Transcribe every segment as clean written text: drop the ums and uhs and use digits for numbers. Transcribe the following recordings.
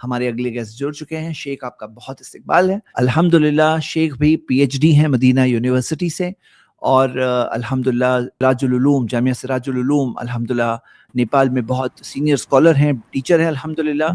ہمارے اگلے گیسٹ جڑ چکے ہیں. شیخ آپ کا بہت استقبال ہے. الحمدللہ شیخ بھی پی ایچ ڈی ہیں مدینہ یونیورسٹی سے, اور الحمدللہ سراج العلوم, جامعہ سراج العلوم الحمدللہ نیپال میں بہت سینئر اسکالر ہیں, ٹیچر ہیں الحمدللہ.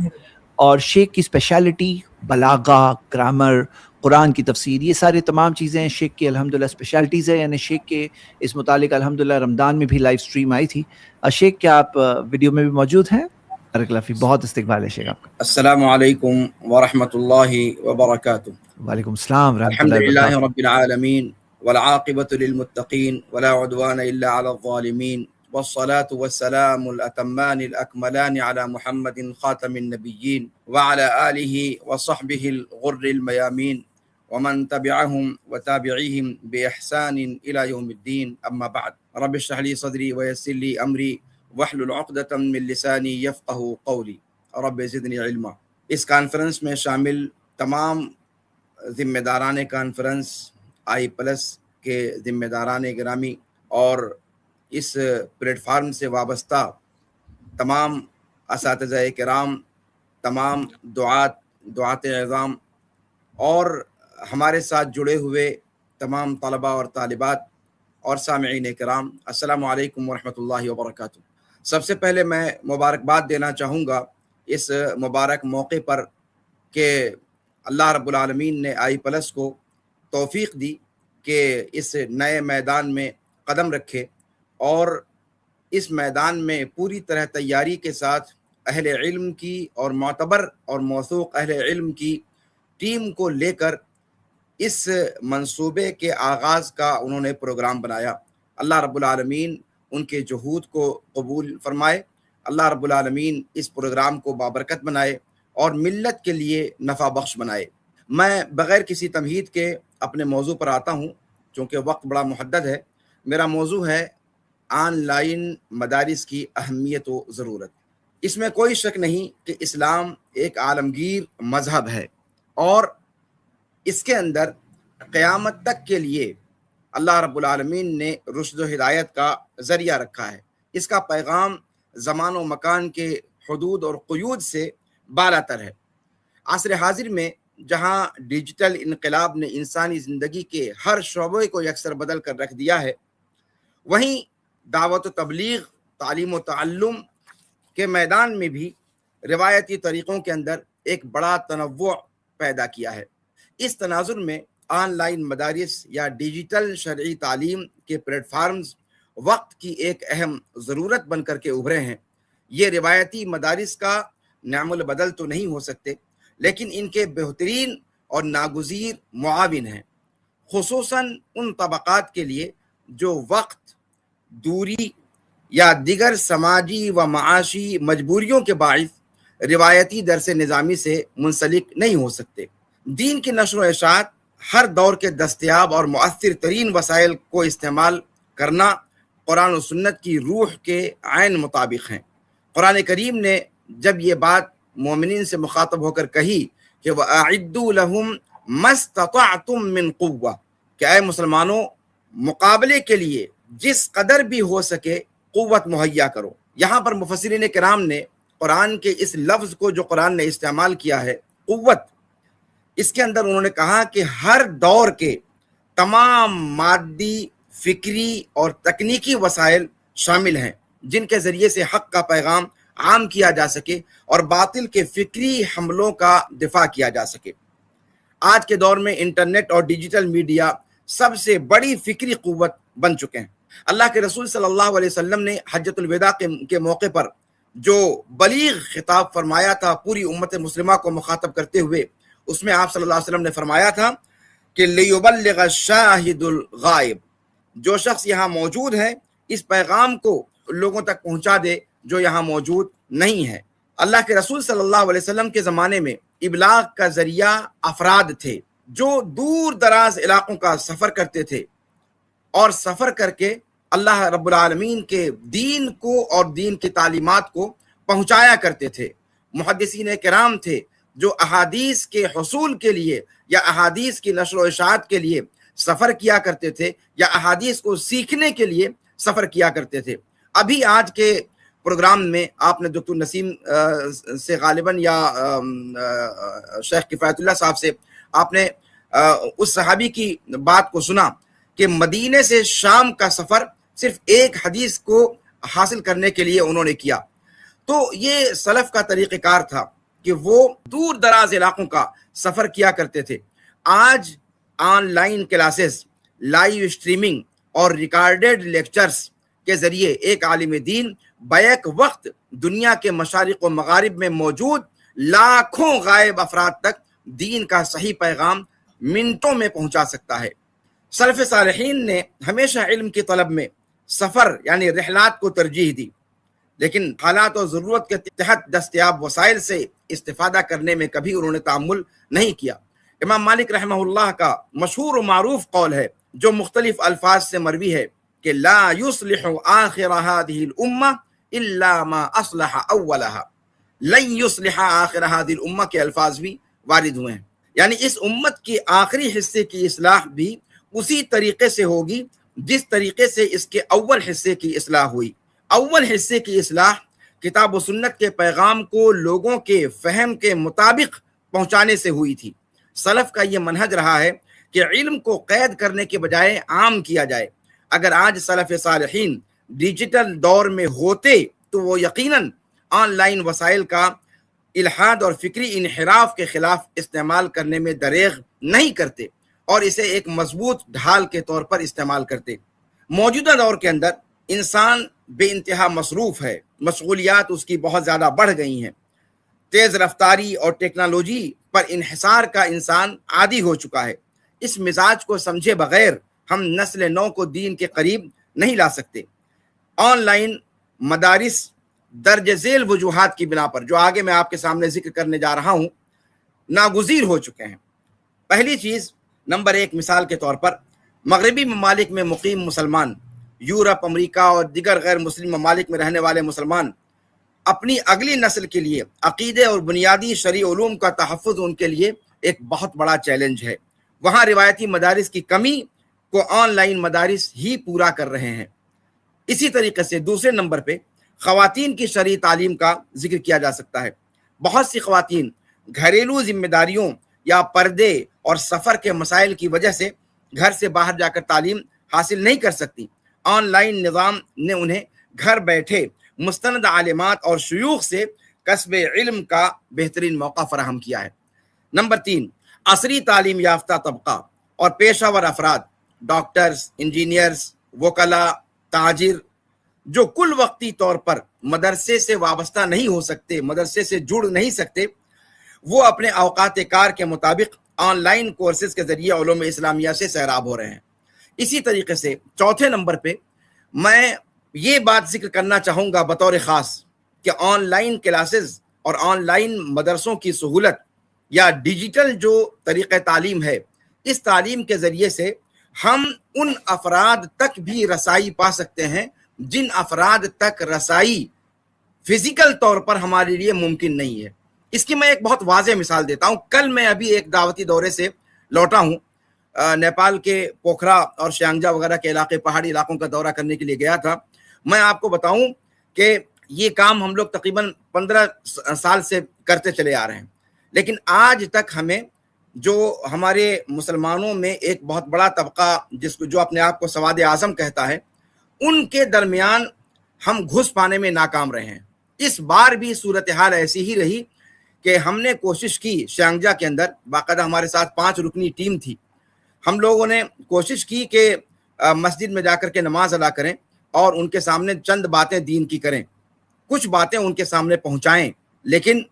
اور شیخ کی اسپیشلٹی بلاغہ, گرامر, قرآن کی تفسیر, یہ سارے تمام چیزیں شیخ کی الحمدللہ اسپیشلٹیز ہیں. یعنی شیخ کے اس متعلق الحمدللہ رمضان میں بھی لائیو سٹریم آئی تھی. شیخ کیا آپ ویڈیو میں بھی موجود ہیں؟ بارک اللہ فیک, بہت استقبال ہے شیخ آپ کا. السلام علیکم ورحمۃ اللہ وبرکاتہ. وعلیکم السلام ورحمۃ الحمد اللہ للہ وبرکاتہ. رب العالمین والعاقبۃ للمتقین ولا عدوان الا علی الظالمین والصلاة والسلام الاتمان الاکملان علی محمد خاتم النبیین وعلى آلہ وصحبہ الغر المیامین ومن تبعهم وتابعیہم بإحسان الى یوم الدین. اما بعد رب اشرح لی صدری ویسر لی امری واحلل عقدۃ من لسانی یفقہوا قولی رب زدنی علما. اس کانفرنس میں شامل تمام ذمہ داران کانفرنس, آئی پلس کے ذمہ داران گرامی, اور اس پلیٹ فارم سے وابستہ تمام اساتذہ کرام, تمام دعات اعظام, اور ہمارے ساتھ جڑے ہوئے تمام طلباء اور طالبات اور سامعین کرام, السلام علیکم ورحمۃ اللہ وبرکاتہ. سب سے پہلے میں مبارکباد دینا چاہوں گا اس مبارک موقع پر کہ اللہ رب العالمین نے آئی پلس کو توفیق دی کہ اس نئے میدان میں قدم رکھے, اور اس میدان میں پوری طرح تیاری کے ساتھ اہل علم کی اور معتبر اور موثوق اہل علم کی ٹیم کو لے کر اس منصوبے کے آغاز کا انہوں نے پروگرام بنایا. اللہ رب العالمین ان کے جہود کو قبول فرمائے, اللہ رب العالمین اس پروگرام کو بابرکت بنائے اور ملت کے لیے نفع بخش بنائے. میں بغیر کسی تمہید کے اپنے موضوع پر آتا ہوں, چونکہ وقت بڑا محدد ہے. میرا موضوع ہے آن لائن مدارس کی اہمیت و ضرورت. اس میں کوئی شک نہیں کہ اسلام ایک عالمگیر مذہب ہے, اور اس کے اندر قیامت تک کے لیے اللہ رب العالمین نے رشد و ہدایت کا ذریعہ رکھا ہے. اس کا پیغام زمان و مکان کے حدود اور قیود سے بالاتر ہے. عصر حاضر میں جہاں ڈیجیٹل انقلاب نے انسانی زندگی کے ہر شعبے کو یکسر بدل کر رکھ دیا ہے, وہیں دعوت و تبلیغ, تعلیم و تعلم کے میدان میں بھی روایتی طریقوں کے اندر ایک بڑا تنوع پیدا کیا ہے. اس تناظر میں آن لائن مدارس یا ڈیجیٹل شرعی تعلیم کے پلیٹ فارمز وقت کی ایک اہم ضرورت بن کر کے ابھرے ہیں. یہ روایتی مدارس کا نعم البدل تو نہیں ہو سکتے, لیکن ان کے بہترین اور ناگزیر معاون ہیں, خصوصاً ان طبقات کے لیے جو وقت, دوری یا دیگر سماجی و معاشی مجبوریوں کے باعث روایتی درس نظامی سے منسلک نہیں ہو سکتے. دین کی نشر و اشاعت ہر دور کے دستیاب اور مؤثر ترین وسائل کو استعمال کرنا قرآن و سنت کی روح کے عین مطابق ہیں. قرآن کریم نے جب یہ بات مومنین سے مخاطب ہو کر کہی کہ وَأَعِدُّوا لَهُمْ مَا اسْتَطَعْتُم مِّن قُوَّةٍ, کہ اے مسلمانوں مقابلے کے لیے جس قدر بھی ہو سکے قوت مہیا کرو. یہاں پر مفسرین کرام نے قرآن کے اس لفظ کو جو قرآن نے استعمال کیا ہے قوت, اس کے اندر انہوں نے کہا کہ ہر دور کے تمام مادی, فکری اور تکنیکی وسائل شامل ہیں جن کے ذریعے سے حق کا پیغام عام کیا جا سکے اور باطل کے فکری حملوں کا دفاع کیا جا سکے. آج کے دور میں انٹرنیٹ اور ڈیجیٹل میڈیا سب سے بڑی فکری قوت بن چکے ہیں. اللہ کے رسول صلی اللہ علیہ وسلم نے حجۃ الوداع کے موقع پر جو بلیغ خطاب فرمایا تھا پوری امت مسلمہ کو مخاطب کرتے ہوئے, اس میں آپ صلی اللہ علیہ وسلم نے فرمایا تھا کہ لِيُبَلِّغَ الشَّاهِدُ الْغَائِبُ, جو شخص یہاں موجود ہے اس پیغام کو لوگوں تک پہنچا دے جو یہاں موجود نہیں ہے. اللہ کے رسول صلی اللہ علیہ وسلم کے زمانے میں ابلاغ کا ذریعہ افراد تھے جو دور دراز علاقوں کا سفر کرتے تھے, اور سفر کر کے اللہ رب العالمین کے دین کو اور دین کی تعلیمات کو پہنچایا کرتے تھے. محدثین کرام تھے جو احادیث کے حصول کے لیے یا احادیث کی نشر و اشاعت کے لیے سفر کیا کرتے تھے, یا احادیث کو سیکھنے کے لیے سفر کیا کرتے تھے. ابھی آج کے پروگرام میں آپ نے دکتر نسیم سے غالباً یا شیخ کفایت اللہ صاحب سے آپ نے اس صحابی کی بات کو سنا کہ مدینے سے شام کا سفر صرف ایک حدیث کو حاصل کرنے کے لیے انہوں نے کیا. تو یہ سلف کا طریقہ کار تھا کہ وہ دور دراز علاقوں کا سفر کیا کرتے تھے. آج on line classes, live streaming اور ریکارڈڈ لیکچرز کے ذریعے ایک عالم دین بیک وقت دنیا کے مشارق و مغارب میں موجود لاکھوں غائب افراد تک دین کا صحیح پیغام منٹوں میں پہنچا سکتا ہے. سلف صالحین نے ہمیشہ علم کی طلب میں سفر یعنی رحلات کو ترجیح دی، لیکن حالات اور ضرورت کے تحت دستیاب وسائل سے استفادہ کرنے میں کبھی انہوں نے تعامل نہیں کیا. امام مالک رحمہ اللہ کا مشہور و معروف قول ہے جو مختلف الفاظ سے مروی ہے کہ لا يصلح آخر هذه الامہ الا ما اصلح اولها. لن يصلح آخر هذه الامہ کے الفاظ بھی وارد ہوئے ہیں، یعنی اس امت کی آخری حصے کی اصلاح بھی اسی طریقے سے ہوگی جس طریقے سے اس کے اول حصے کی اصلاح ہوئی. اول حصے کی اصلاح کتاب و سنت کے پیغام کو لوگوں کے فہم کے مطابق پہنچانے سے ہوئی تھی. سلف کا یہ منہج رہا ہے کہ علم کو قید کرنے کے بجائے عام کیا جائے. اگر آج سلف صالحین ڈیجیٹل دور میں ہوتے تو وہ یقیناً آن لائن وسائل کا الحاد اور فکری انحراف کے خلاف استعمال کرنے میں دریغ نہیں کرتے اور اسے ایک مضبوط ڈھال کے طور پر استعمال کرتے. موجودہ دور کے اندر انسان بے انتہا مصروف ہے، مشغولیات اس کی بہت زیادہ بڑھ گئی ہیں. تیز رفتاری اور ٹیکنالوجی پر انحصار کا انسان عادی ہو چکا ہے. اس مزاج کو سمجھے بغیر ہم نسل نو کو دین کے قریب نہیں لا سکتے. آن لائن مدارس درج ذیل وجوہات کی بنا پر جو آگے میں آپ کے سامنے ذکر کرنے جا رہا ہوں ناگزیر ہو چکے ہیں. پہلی چیز، نمبر ایک مثال کے طور پر مغربی ممالک میں مقیم مسلمان، یورپ، امریکہ اور دیگر غیر مسلم ممالک میں رہنے والے مسلمان اپنی اگلی نسل کے لیے عقیدے اور بنیادی شرعی علوم کا تحفظ ان کے لیے ایک بہت بڑا چیلنج ہے. وہاں روایتی مدارس کی کمی کو آن لائن مدارس ہی پورا کر رہے ہیں. اسی طریقے سے دوسرے نمبر پہ خواتین کی شرعی تعلیم کا ذکر کیا جا سکتا ہے. بہت سی خواتین گھریلو ذمہ داریوں یا پردے اور سفر کے مسائل کی وجہ سے گھر سے باہر جا کر تعلیم حاصل نہیں کر سکتی. آن لائن نظام نے انہیں گھر بیٹھے مستند عالمات اور شیوخ سے کسب علم کا بہترین موقع فراہم کیا ہے. نمبر تین، عصری تعلیم یافتہ طبقہ اور پیشہ ور افراد، ڈاکٹرز، انجینئرز، وکلاء، تاجر، جو کل وقتی طور پر مدرسے سے وابستہ نہیں ہو سکتے، مدرسے سے جڑ نہیں سکتے، وہ اپنے اوقات کار کے مطابق آن لائن کورسز کے ذریعے علوم اسلامیہ سے سیراب ہو رہے ہیں. اسی طریقے سے چوتھے نمبر پہ میں یہ بات ذکر کرنا چاہوں گا بطور خاص کہ آن لائن کلاسز اور آن لائن مدرسوں کی سہولت یا ڈیجیٹل جو طریقہ تعلیم ہے، اس تعلیم کے ذریعے سے ہم ان افراد تک بھی رسائی پا سکتے ہیں جن افراد تک رسائی فزیکل طور پر ہمارے لیے ممکن نہیں ہے. اس کی میں ایک بہت واضح مثال دیتا ہوں. کل میں ابھی ایک دعوتی دورے سے لوٹا ہوں. نیپال کے پوکھرا اور شیانگجا وغیرہ کے علاقے، پہاڑی علاقوں کا دورہ کرنے کے لیے گیا تھا. میں آپ کو بتاؤں کہ یہ کام ہم لوگ تقریباً 15 سال سے کرتے چلے آ رہے ہیں، لیکن آج تک ہمیں جو ہمارے مسلمانوں میں ایک بہت بڑا طبقہ جو اپنے آپ کو سواد اعظم کہتا ہے، ان کے درمیان ہم گھس پانے میں ناکام رہے ہیں. اس بار بھی صورتحال ایسی ہی رہی کہ ہم نے کوشش کی. شیانگجا کے اندر باقاعدہ ہمارے ساتھ 5 رکنی ٹیم تھی. ہم لوگوں نے کوشش کی کہ مسجد میں جا کر کے نماز ادا کریں اور ان کے سامنے چند باتیں دین کی کریں، کچھ باتیں ان کے سامنے پہنچائیں. لیکن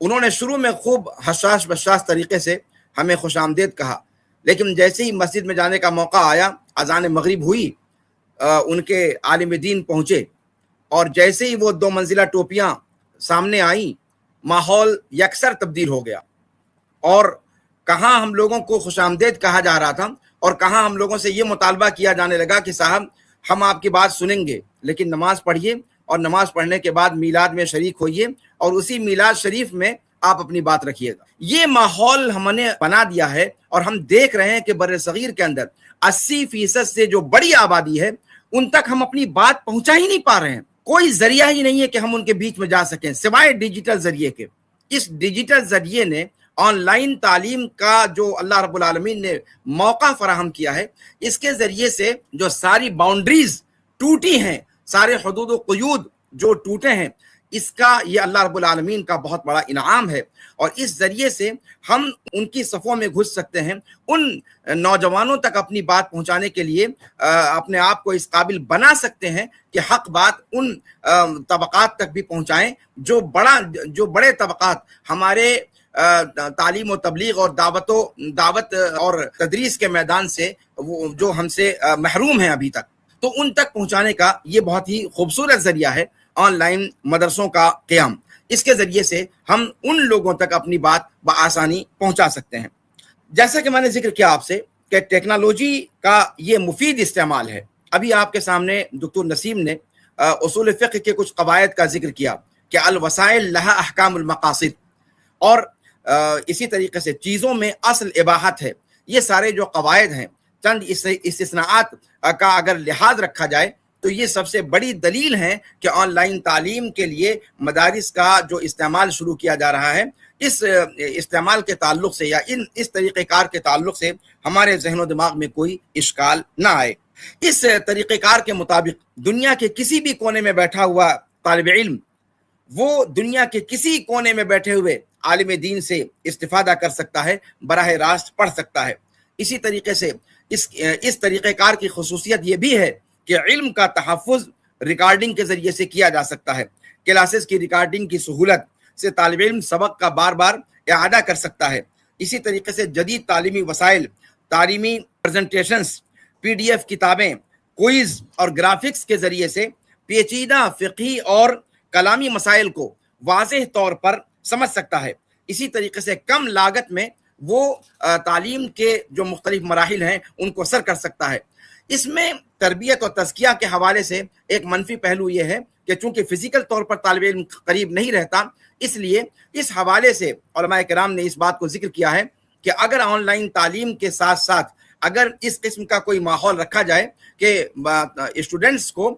انہوں نے شروع میں خوب حساس بشاس طریقے سے ہمیں خوش آمدید کہا، لیکن جیسے ہی مسجد میں جانے کا موقع آیا، اذان مغرب ہوئی، ان کے عالم دین پہنچے اور جیسے ہی وہ 2 منزلہ ٹوپیاں سامنے آئیں، ماحول یکسر تبدیل ہو گیا. اور کہاں ہم لوگوں کو خوش آمدید کہا جا رہا تھا اور کہاں ہم لوگوں سے یہ مطالبہ کیا جانے لگا کہ صاحب ہم آپ کی بات سنیں گے لیکن نماز پڑھیے اور نماز پڑھنے کے بعد میلاد میں شریک ہوئیے اور اسی میلاد شریف میں آپ اپنی بات رکھیے گا. یہ ماحول ہم نے بنا دیا ہے اور ہم دیکھ رہے ہیں کہ بر صغیر کے اندر 80% سے جو بڑی آبادی ہے ان تک ہم اپنی بات پہنچا ہی نہیں پا رہے ہیں. کوئی ذریعہ ہی نہیں ہے کہ ہم ان کے بیچ میں جا سکیں سوائے ڈیجیٹل ذریعے کے. اس ڈیجیٹل ذریعے نے آن لائن تعلیم کا جو اللہ رب العالمین نے موقع فراہم کیا ہے، اس کے ذریعے سے جو ساری باؤنڈریز ٹوٹی ہیں، سارے حدود و قیود جو ٹوٹے ہیں، اس کا یہ اللہ رب العالمین کا بہت بڑا انعام ہے. اور اس ذریعے سے ہم ان کی صفوں میں گھس سکتے ہیں، ان نوجوانوں تک اپنی بات پہنچانے کے لیے اپنے آپ کو اس قابل بنا سکتے ہیں کہ حق بات ان طبقات تک بھی پہنچائیں جو بڑے طبقات ہمارے تعلیم و تبلیغ اور دعوت اور تدریس کے میدان سے جو ہم سے محروم ہیں ابھی تک، تو ان تک پہنچانے کا یہ بہت ہی خوبصورت ذریعہ ہے آن لائن مدرسوں کا قیام. اس کے ذریعے سے ہم ان لوگوں تک اپنی بات بآسانی پہنچا سکتے ہیں. جیسا کہ میں نے ذکر کیا آپ سے کہ ٹیکنالوجی کا یہ مفید استعمال ہے. ابھی آپ کے سامنے دکتور نسیم نے اصول فقہ کے کچھ قواعد کا ذکر کیا کہ الوسائل لہا احکام المقاصد، اور اسی طریقے سے چیزوں میں اصل اباحت ہے. یہ سارے جو قواعد ہیں، چند استثناءات کا اگر لحاظ رکھا جائے تو یہ سب سے بڑی دلیل ہے کہ آن لائن تعلیم کے لیے مدارس کا جو استعمال شروع کیا جا رہا ہے، اس استعمال کے تعلق سے یا اس طریقہ کار کے تعلق سے ہمارے ذہن و دماغ میں کوئی اشکال نہ آئے. اس طریقہ کار کے مطابق دنیا کے کسی بھی کونے میں بیٹھا ہوا طالب علم وہ دنیا کے کسی کونے میں بیٹھے ہوئے عالم دین سے استفادہ کر سکتا ہے، براہ راست پڑھ سکتا ہے. اسی طریقے سے اس طریقہ کار کی خصوصیت یہ بھی ہے کہ علم کا تحفظ ریکارڈنگ کے ذریعے سے کیا جا سکتا ہے. کلاسز کی ریکارڈنگ کی سہولت سے طالب علم سبق کا بار بار اعادہ کر سکتا ہے. اسی طریقے سے جدید تعلیمی وسائل، تعلیمی پریزنٹیشنز، PDF کتابیں، کوئز اور گرافکس کے ذریعے سے پیچیدہ فقہی اور کلامی مسائل کو واضح طور پر سمجھ سکتا ہے. اسی طریقے سے کم لاگت میں وہ تعلیم کے جو مختلف مراحل ہیں ان کو سر کر سکتا ہے. اس میں تربیت اور تزکیہ کے حوالے سے ایک منفی پہلو یہ ہے کہ چونکہ فزیکل طور پر طالب علم قریب نہیں رہتا، اس لیے اس حوالے سے علماء کرام نے اس بات کو ذکر کیا ہے کہ اگر آن لائن تعلیم کے ساتھ ساتھ اگر اس قسم کا کوئی ماحول رکھا جائے کہ اسٹوڈنٹس کو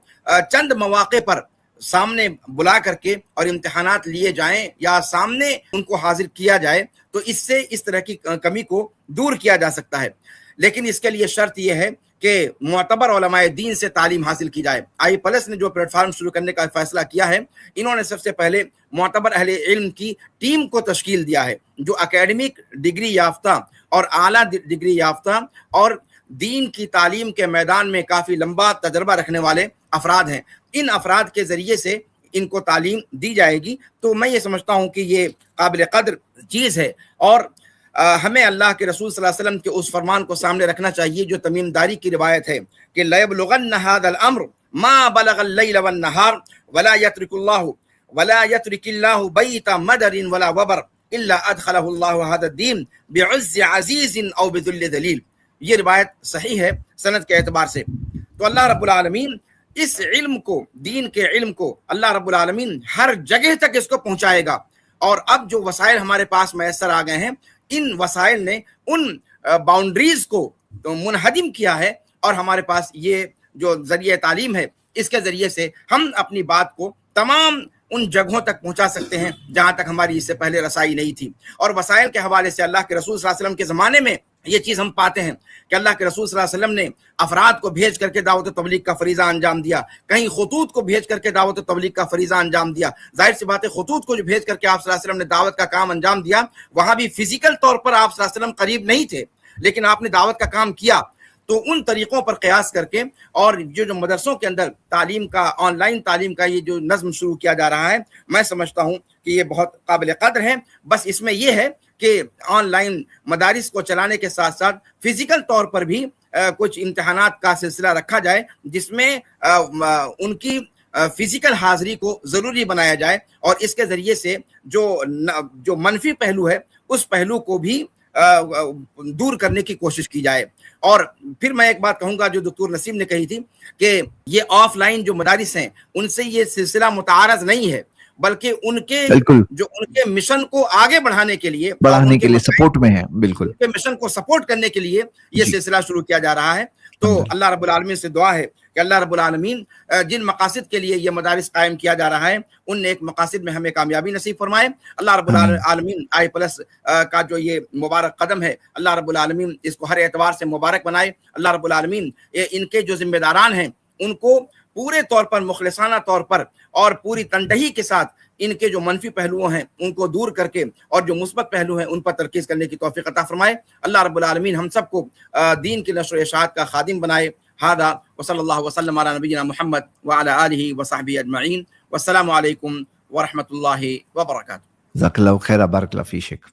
چند مواقع پر سامنے بلا کر کے اور امتحانات لیے جائیں یا سامنے ان کو حاضر کیا جائے، تو اس سے اس طرح کی کمی کو دور کیا جا سکتا ہے. لیکن اس کے لیے شرط یہ ہے کہ معتبر علماء دین سے تعلیم حاصل کی جائے. IPLS نے جو پلیٹ فارم شروع کرنے کا فیصلہ کیا ہے، انہوں نے سب سے پہلے معتبر اہل علم کی ٹیم کو تشکیل دیا ہے جو اکیڈمک ڈگری یافتہ اور اعلیٰ ڈگری یافتہ اور دین کی تعلیم کے میدان میں کافی لمبا تجربہ رکھنے والے افراد ہیں. ان افراد کے ذریعے سے ان کو تعلیم دی جائے گی. تو میں یہ سمجھتا ہوں کہ یہ قابل قدر چیز ہے، اور ہمیں اللہ کے رسول صلی اللہ علیہ وسلم کے اس فرمان کو سامنے رکھنا چاہیے جو تمیم داری کی روایت ہے کہ لَيَبْلُغَنَّ هَذَا الْأَمْرُ مَا بَلَغَ اللَّيْلَ وَالنَّهَارَ وَلَا يَتْرِكِ اللَّهُ بَيْتَ مَدَرٍ وَلَا وَبَرٍ إِلَّا أَدْخَلَهُ اللَّهُ هَذَا الدِّينَ بِعِزِّ عَزِيزٍ أَوْ بِذُلِّ ذَلِيلٍ. یہ روایت صحیح ہے سند کے اعتبار سے. تو اللہ رب العالمین اس علم کو، دین کے علم کو اللہ رب العالمین ہر جگہ تک اس کو پہنچائے گا. اور اب جو وسائل ہمارے پاس میسر آ گئے ہیں، ان وسائل نے ان باؤنڈریز کو منہدم کیا ہے، اور ہمارے پاس یہ جو ذریعہ تعلیم ہے اس کے ذریعے سے ہم اپنی بات کو تمام ان جگہوں تک پہنچا سکتے ہیں جہاں تک ہماری اس سے پہلے رسائی نہیں تھی. اور وسائل کے حوالے سے اللہ کے رسول صلی اللہ علیہ وسلم کے زمانے میں یہ چیز ہم پاتے ہیں کہ اللہ کے رسول صلی اللہ علیہ وسلم نے افراد کو بھیج کر کے دعوت و تبلیغ کا فریضہ انجام دیا، کہیں خطوط کو بھیج کر کے دعوت و تبلیغ کا فریضہ انجام دیا. ظاہر سی بات ہے خطوط کو جو بھیج کر کے آپ صلی اللہ علیہ وسلم نے دعوت کا کام انجام دیا، وہاں بھی فزیکل طور پر آپ صلی اللہ علیہ وسلم قریب نہیں تھے، لیکن آپ نے دعوت کا کام کیا. تو ان طریقوں پر قیاس کر کے اور جو مدرسوں کے اندر تعلیم کا، آن لائن تعلیم کا یہ جو نظم شروع کیا جا رہا ہے، میں سمجھتا ہوں کہ یہ بہت قابل قدر ہے. بس اس میں یہ ہے کہ آن لائن مدارس کو چلانے کے ساتھ ساتھ فزیکل طور پر بھی کچھ امتحانات کا سلسلہ رکھا جائے جس میں ان کی فزیکل حاضری کو ضروری بنایا جائے، اور اس کے ذریعے سے جو منفی پہلو ہے اس پہلو کو بھی دور کرنے کی کوشش کی جائے. اور پھر میں ایک بات کہوں گا جو دکتور نسیم نے کہی تھی کہ یہ آف لائن جو مدارس ہیں ان سے یہ سلسلہ متعارض نہیں ہے، بلکہ ان کے مشن کو آگے بڑھانے کے لیے سپورٹ میں ہے. بالکل ان کے مشن کو سپورٹ کرنے کے لیے یہ سلسلہ شروع کیا جا رہا ہے. تو اللہ رب العالمین سے دعا ہے کہ اللہ رب العالمین جن مقاصد کے لیے یہ مدارس قائم کیا جا رہا ہے ان نیک مقاصد میں ہمیں کامیابی نصیب فرمائے. اللہ رب العالمین IE+ کا جو یہ مبارک قدم ہے اللہ رب العالمین اس کو ہر اعتبار سے مبارک بنائے. اللہ رب العالمین ان کے جو ذمہ داران ہیں ان کو پورے طور پر مخلصانہ طور پر اور پوری تندہی کے ساتھ ان کے جو منفی پہلو ہیں ان کو دور کر کے اور جو مثبت پہلو ہیں ان پر ترکیز کرنے کی توفیق عطا فرمائے. اللہ رب العالمین ہم سب کو دین کی نشر و اشاعت کا خادم بنائے. هذا وصلی اللہ وسلم علی نبینا محمد وعلی آلہ وصحبہ اجمعین. والسلام علیکم ورحمۃ اللہ وبرکاتہ. جزاک اللہ خیر. بارک اللہ فی شیخ.